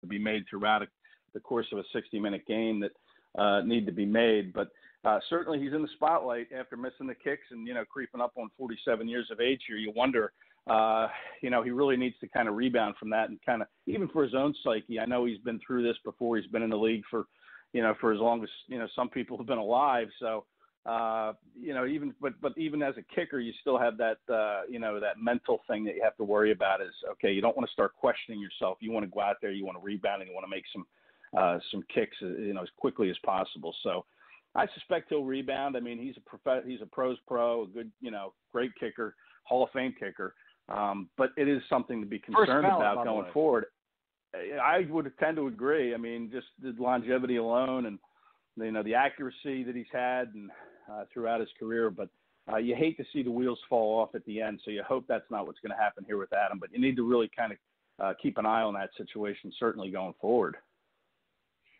to be made throughout the course of a 60-minute game that need to be made. But certainly he's in the spotlight after missing the kicks and, creeping up on 47 years of age here. You wonder, he really needs to kind of rebound from that and kind of, even for his own psyche. I know he's been through this before. He's been in the league for as long as, some people have been alive. So, even as a kicker, you still have that, that mental thing that you have to worry about is, okay, you don't want to start questioning yourself. You want to go out there, you want to rebound, and you want to make some kicks, as quickly as possible. So I suspect he'll rebound. I mean, he's a pro's pro, a good, great kicker, Hall of Fame kicker. But it is something to be concerned about going forward. I would tend to agree. I mean, just the longevity alone and, the accuracy that he's had and throughout his career. But you hate to see the wheels fall off at the end, so you hope that's not what's going to happen here with Adam. But you need to really kind of keep an eye on that situation, certainly going forward.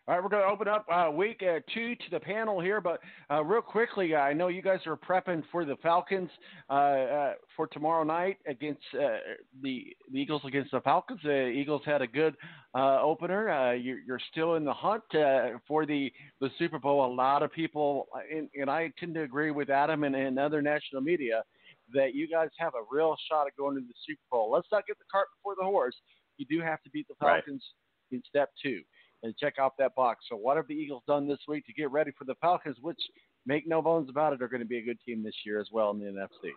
All right, we're going to open up week 2 to the panel here, but real quickly, I know you guys are prepping for the Falcons for tomorrow night against the Eagles against the Falcons. The Eagles had a good opener. You're still in the hunt for the Super Bowl. A lot of people, and I tend to agree with Adam and other national media, that you guys have a real shot at going to the Super Bowl. Let's not get the cart before the horse. You do have to beat the Falcons in step 2. And check off that box. So what have the Eagles done this week to get ready for the Falcons, which, make no bones about it, are going to be a good team this year as well in the NFC?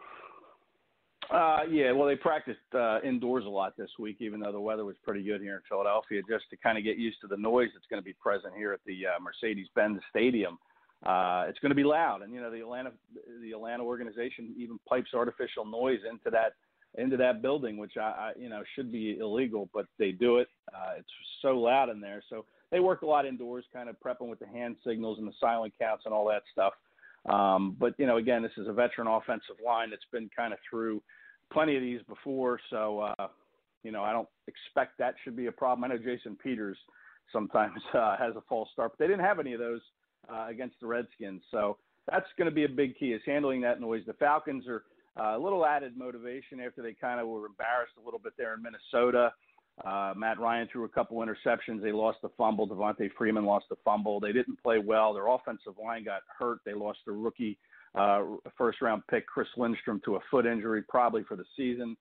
Well, they practiced indoors a lot this week, even though the weather was pretty good here in Philadelphia, just to kind of get used to the noise that's going to be present here at the Mercedes-Benz Stadium. It's going to be loud, and the Atlanta organization even pipes artificial noise into that building, which should be illegal, but they do it. It's so loud in there. So they work a lot indoors, kind of prepping with the hand signals and the silent counts and all that stuff. But again, this is a veteran offensive line that's been kind of through plenty of these before. So, I don't expect that should be a problem. I know Jason Peters sometimes has a false start, but they didn't have any of those against the Redskins. So that's going to be a big key, is handling that noise. The Falcons are a little added motivation after they kind of were embarrassed a little bit there in Minnesota. Matt Ryan threw a couple interceptions. They lost the fumble. Devontae Freeman lost the fumble. They didn't play well. Their offensive line got hurt. They lost their rookie first-round pick, Chris Lindstrom, to a foot injury, probably for the season.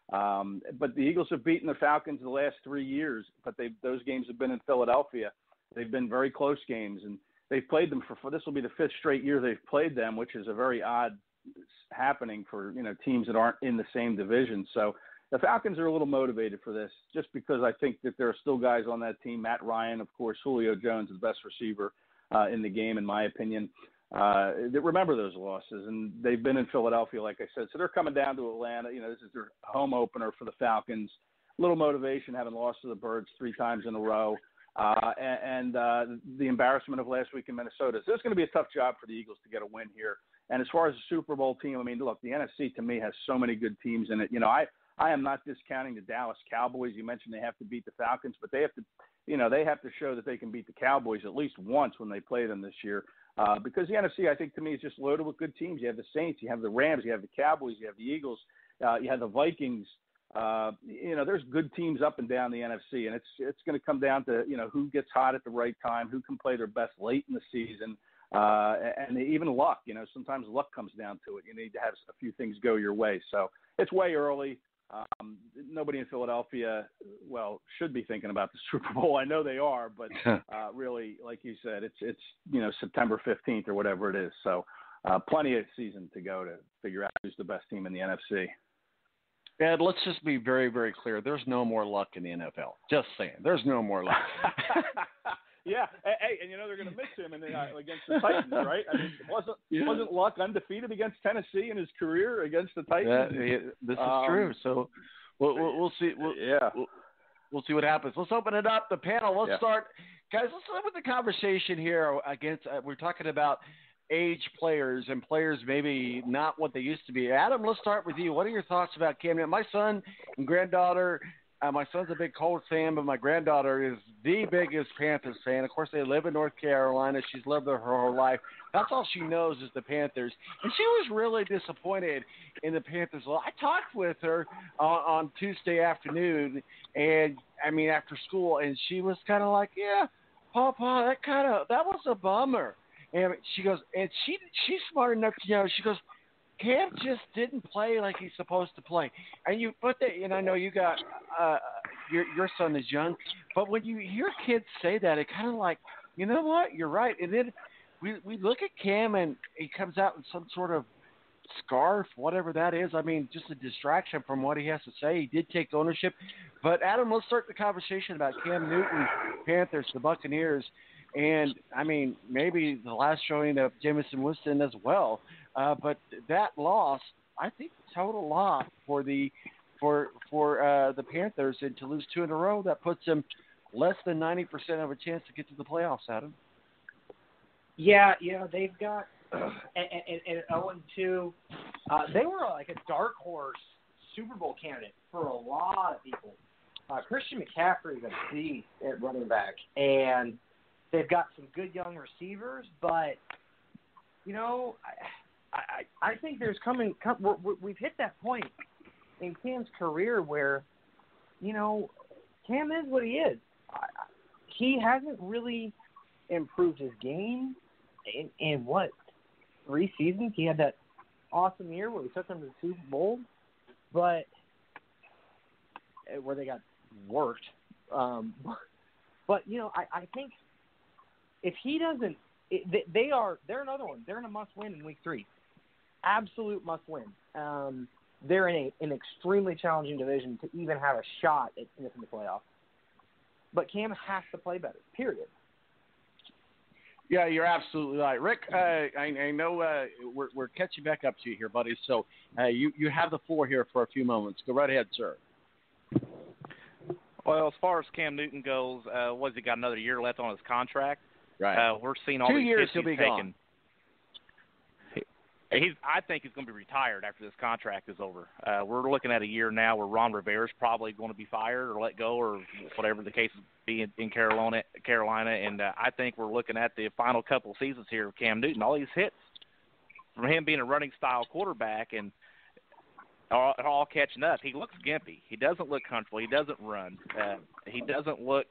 But the Eagles have beaten the Falcons the last 3 years, but those games have been in Philadelphia. They've been very close games, and they've played them for this will be the 5th straight year they've played them, which is a very odd happening for teams that aren't in the same division. So the Falcons are a little motivated for this, just because I think that there are still guys on that team. Matt Ryan, of course, Julio Jones is the best receiver in the game, in my opinion, that remember those losses, and they've been in Philadelphia, like I said. So they're coming down to Atlanta. This is their home opener for the Falcons. A little motivation, having lost to the Birds 3 times in a row. And the embarrassment of last week in Minnesota. So it's going to be a tough job for the Eagles to get a win here. And as far as the Super Bowl team, I mean, look, the NFC to me has so many good teams in it. I am not discounting the Dallas Cowboys. You mentioned they have to beat the Falcons, but they have to show that they can beat the Cowboys at least once when they play them this year. Because the NFC, I think, to me, is just loaded with good teams. You have the Saints, you have the Rams, you have the Cowboys, you have the Eagles, you have the Vikings. There's good teams up and down the NFC, and it's going to come down to, who gets hot at the right time, who can play their best late in the season, and even luck. Sometimes luck comes down to it. You need to have a few things go your way. So it's way early. Nobody in Philadelphia, should be thinking about the Super Bowl. I know they are, but really, like you said, it's September 15th or whatever it is. So plenty of season to go to figure out who's the best team in the NFC. Ed, let's just be very, very clear. There's no more luck in the NFL. Just saying. There's no more luck. Yeah. Hey, and they're going to miss him against the Titans, right? I mean, wasn't Luck undefeated against Tennessee in his career against the Titans? This is true. So we'll see. We'll see what happens. Let's open it up. The panel. Let's start. Guys, let's start with the conversation here against we're talking about age players and players maybe not what they used to be. Adam, let's start with you. What are your thoughts about Cam Newton? My son and granddaughter, My son's a big Colts fan, but my granddaughter is the biggest Panthers fan. Of course, they live in North Carolina. She's lived there her whole life. That's all she knows is the Panthers. And she was really disappointed in the Panthers. Well, I talked with her on Tuesday afternoon, and I mean after school, and she was kind of like, "Yeah, Papa, that was a bummer." And she goes, and she's smart enough to know. She goes, Cam just didn't play like he's supposed to play. And I know you got your son is young, but when you hear kids say that, it kind of like, you know what, you're right. And then we look at Cam and he comes out in some sort of scarf, whatever that is. I mean, just a distraction from what he has to say. He did take ownership. But Adam, let's start the conversation about Cam Newton, Panthers, the Buccaneers, and I mean maybe the last showing of Jameson Winston as well. But that loss, I think, total loss for the Panthers, and to lose 2 in a row, that puts them less than 90% of a chance to get to the playoffs, Adam. Yeah, they've got and 0-2. They were like a dark horse Super Bowl candidate for a lot of people. Christian McCaffrey is a beast at running back, and they've got some good young receivers, but you know, I think there's we've hit that point in Cam's career where, you know, Cam is what he is. He hasn't really improved his game in 3 seasons. He had that awesome year where we took them to the Super Bowl, but where they got worked. But you know, I think if he doesn't, they're another one. They're in a must-win in Week 3. Absolute must-win. They're in an extremely challenging division to even have a shot at missing the playoffs. But Cam has to play better, period. Yeah, you're absolutely right. Rick, I know we're catching back up to you here, buddy, so you have the floor here for a few moments. Go right ahead, sir. Well, as far as Cam Newton goes, he got another year left on his contract? Right. We're seeing all 2 these years hits he'll be taken. gone. I think he's going to be retired after this contract is over. We're looking at a year now where Ron Rivera's probably going to be fired or let go or whatever the case be in Carolina. And I think we're looking at the final couple of seasons here of Cam Newton. All these hits from him being a running style quarterback and all catching up. He looks gimpy. He doesn't look comfortable. He doesn't run. He doesn't look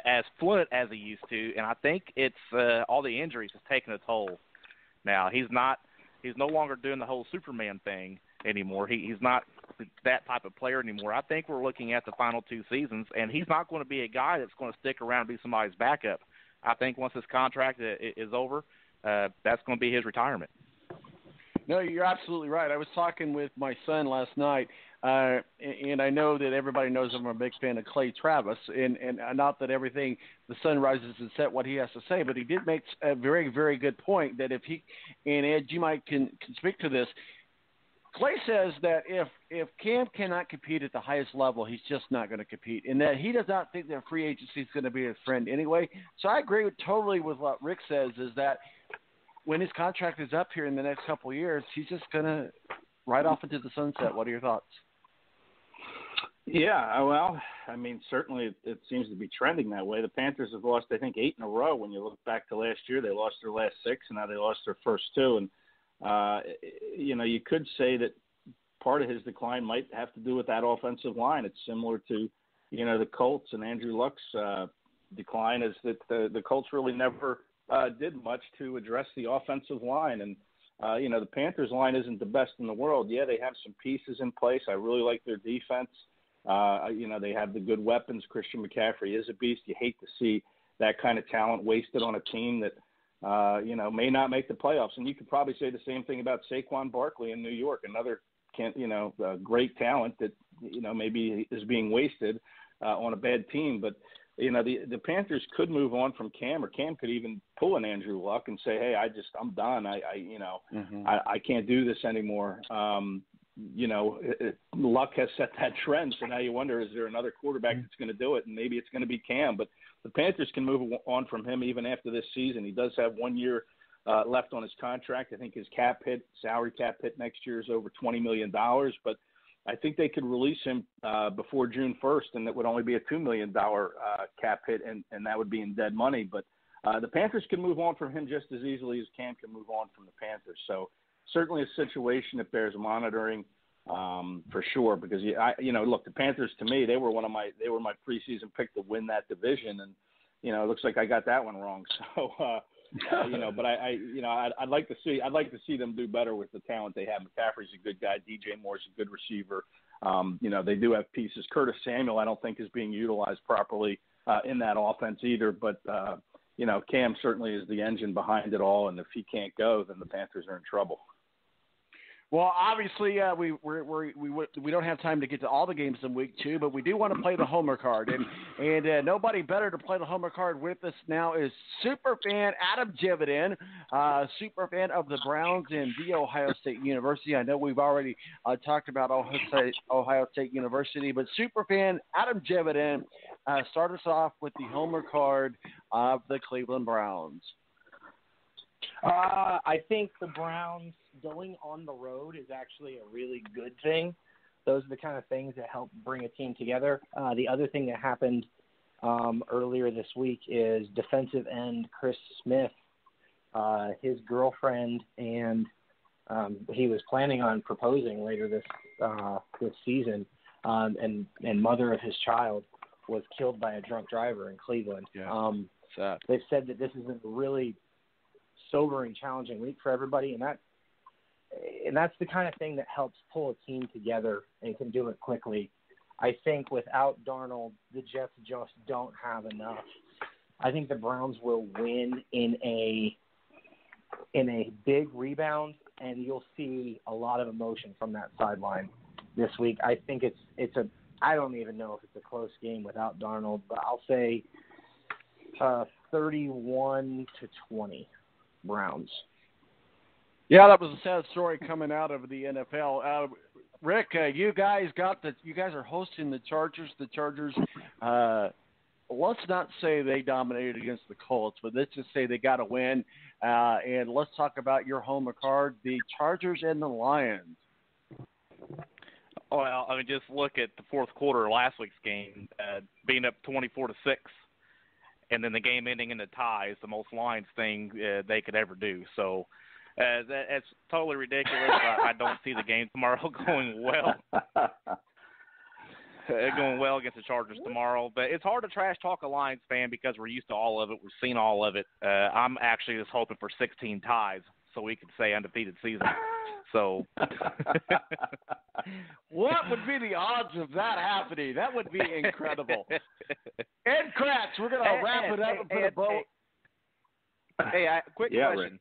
as fluent as he used to. And I think it's all the injuries has taken a toll. Now he's no longer doing the whole Superman thing anymore. He's not that type of player anymore. I think we're looking at the final 2 seasons, and he's not going to be a guy that's going to stick around and be somebody's backup. I think once his contract is over, that's going to be his retirement. No, you're absolutely right. I was talking with my son last night, and I know that everybody knows I'm a big fan of Clay Travis, and not that everything the sun rises and set what he has to say, but he did make a very, very good point that if he, and Ed, you might can speak to this, Clay says that if Cam cannot compete at the highest level, he's just not going to compete, and that he does not think that free agency is going to be his friend anyway. So I agree totally with what Rick says, is that when his contract is up here in the next couple of years, he's just going to ride off into the sunset. What are your thoughts? Yeah, well, I mean, certainly it seems to be trending that way. The Panthers have lost, I think, 8 in a row. When you look back to last year, they lost their last 6, and now they lost their first 2. And, you know, you could say that part of his decline might have to do with that offensive line. It's similar to, you know, the Colts and Andrew Luck's decline, is that the Colts really never did much to address the offensive line. And, you know, the Panthers line isn't the best in the world. Yeah, they have some pieces in place. I really like their defense. You know, they have the good weapons. Christian McCaffrey is a beast. You hate to see that kind of talent wasted on a team that, you know, may not make the playoffs. And you could probably say the same thing about Saquon Barkley in New York, another, great talent that, you know, maybe is being wasted on a bad team. But, you know, the Panthers could move on from Cam, or Cam could even pull an Andrew Luck and say, hey, I'm done. I can't do this anymore. You know, Luck has set that trend. So now you wonder, is there another quarterback that's going to do it? And maybe it's going to be Cam. But the Panthers can move on from him even after this season. He does have 1 year left on his contract. I think his salary cap hit next year is over $20 million. But I think they could release him before June 1st, and it would only be a $2 million cap hit, and that would be in dead money. But the Panthers can move on from him just as easily as Cam can move on from the Panthers. So certainly a situation that bears monitoring for sure. Because look, the Panthers to me, they were my preseason pick to win that division, and it looks like I got that one wrong. So but I'd like to see them do better with the talent they have. McCaffrey's a good guy. DJ Moore's a good receiver. They do have pieces. Curtis Samuel, I don't think is being utilized properly in that offense either. But Cam certainly is the engine behind it all, and if he can't go, then the Panthers are in trouble. Well, obviously, we don't have time to get to all the games in week 2, but we do want to play the homer card, and nobody better to play the homer card with us now is Superfan Adam Jividen, Superfan of the Browns and the Ohio State University. I know we've already talked about Ohio State University, but Superfan Adam Jividen, start us off with the homer card of the Cleveland Browns. I think the Browns going on the road is actually a really good thing. Those are the kind of things that help bring a team together. The other thing that happened earlier this week is defensive end Chris Smith, his girlfriend, and he was planning on proposing later this season, and mother of his child was killed by a drunk driver in Cleveland. Yeah. They've said that this is a really sobering, challenging week for everybody, and that's the kind of thing that helps pull a team together and can do it quickly. I think without Darnold, the Jets just don't have enough. I think the Browns will win in a big rebound, and you'll see a lot of emotion from that sideline this week. I think I don't even know if it's a close game without Darnold, but I'll say 31-20 Browns. Yeah, that was a sad story coming out of the NFL. Rick, you guys are hosting the Chargers. The Chargers, let's not say they dominated against the Colts, but let's just say they got a win. And let's talk about your home card, the Chargers and the Lions. Well, I mean, just look at the fourth quarter of last week's game, being up 24-6, and then the game ending in the ties, the most Lions thing they could ever do. So that's totally ridiculous. I don't see the game tomorrow going well. Going well against the Chargers tomorrow. But it's hard to trash talk a Lions fan because we're used to all of it. We've seen all of it. I'm actually just hoping for 16 ties so we could say undefeated season. So what would be the odds of that happening? That would be incredible. Ed Kracz, we're going to wrap it up and put a bow. Quick question. Rick.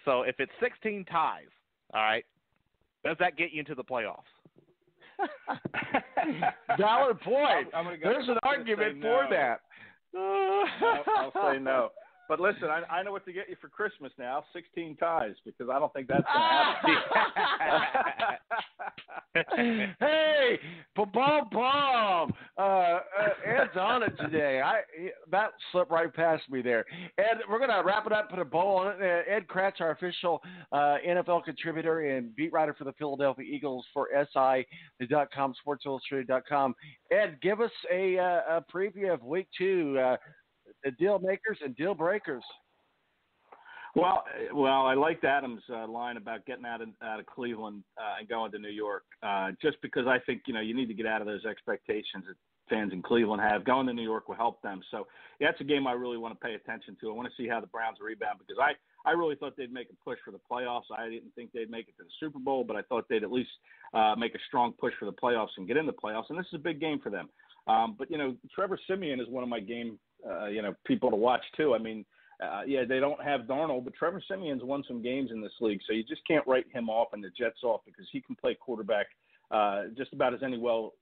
So if it's 16 ties, all right, does that get you into the playoffs? Valid point. There's an argument for that. I'll say no. But listen, I know what to get you for Christmas now, 16 ties, because I don't think that's going to happen. Hey, ba-bum-bum. Ed's on it today. That slipped right past me there. Ed, we're going to wrap it up, put a bow on it. Ed Kracz, our official NFL contributor and beat writer for the Philadelphia Eagles for SI.com, SportsIllustrated.com. Ed, give us a preview of Week 2, the deal makers and deal breakers. Well, I liked Adam's line about getting out of Cleveland and going to New York, just because I think you need to get out of those expectations that fans in Cleveland have. Going to New York will help them. So that's a game I really want to pay attention to. I want to see how the Browns rebound because I really thought they'd make a push for the playoffs. I didn't think they'd make it to the Super Bowl, but I thought they'd at least make a strong push for the playoffs and get in the playoffs. And this is a big game for them. But Trevor Siemian is one of my game people to watch too. I mean, they don't have Darnold, but Trevor Siemian's won some games in this league, so you just can't write him off and the Jets off because he can play quarterback just about as well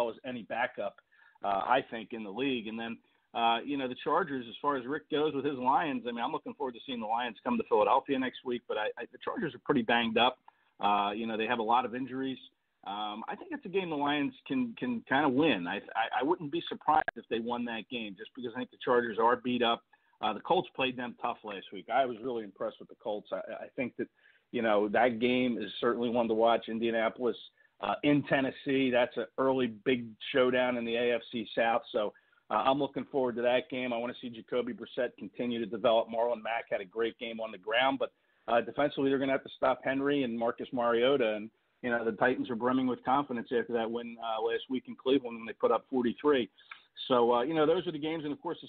as any backup, I think, in the league. And then, the Chargers, as far as Rick goes with his Lions, I mean, I'm looking forward to seeing the Lions come to Philadelphia next week, but the Chargers are pretty banged up. They have a lot of injuries. I think it's a game the Lions can kind of win. I wouldn't be surprised if they won that game just because I think the Chargers are beat up. The Colts played them tough last week. I was really impressed with the Colts. I think that, that game is certainly one to watch. Indianapolis in Tennessee. That's an early big showdown in the AFC South. So I'm looking forward to that game. I want to see Jacoby Brissett continue to develop. Marlon Mack had a great game on the ground, but defensively they're going to have to stop Henry and Marcus Mariota. And, you know, the Titans are brimming with confidence after that win last week in Cleveland when they put up 43. So, you know, those are the games. And, of course, the